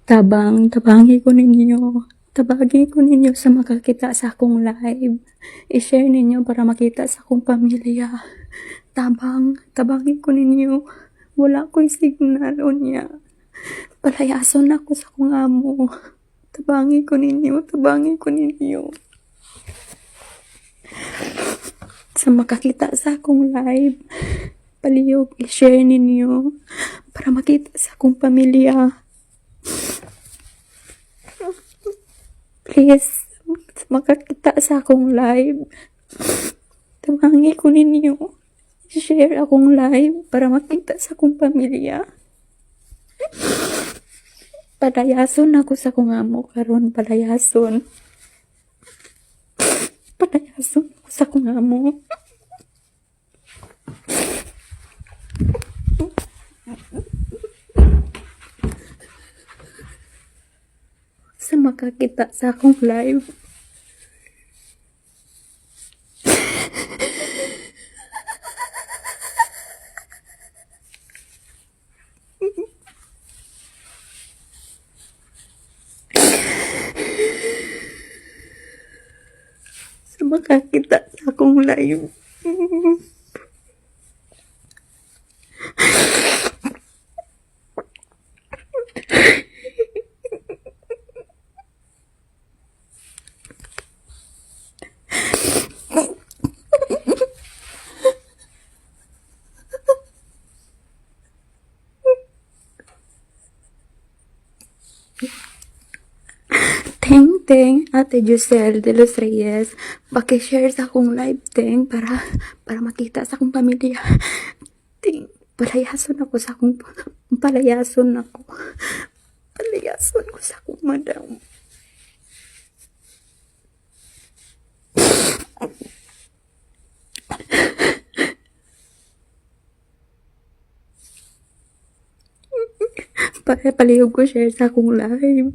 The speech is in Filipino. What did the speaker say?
Tabangi ko ninyo. Tabagi ko ninyo sa makakita sa akong live. I-share ninyo para makita sa akong pamilya. Tabangi ko ninyo. Wala ko'y signal o niya. Palayason ako sa akong amo. Tabangi ko ninyo. Sa makakita sa akong live, palihog i-share ninyo para makita sa akong pamilya. Please, sa makakita sa akong live, tabangi ko ninyo. I-share akong live para makita sa akong pamilya. Palayason ako sa akong amo karon, palayason ako sa akong amo. Sa makakita sa akong live, sa makakita sa akong live, Teng, Ate Giselle de los Reyes, paki-share sa akong live, Teng, para makita sa akong pamilya. Teng, palayason ko sa akong madam. Palihog ko share sa akong live.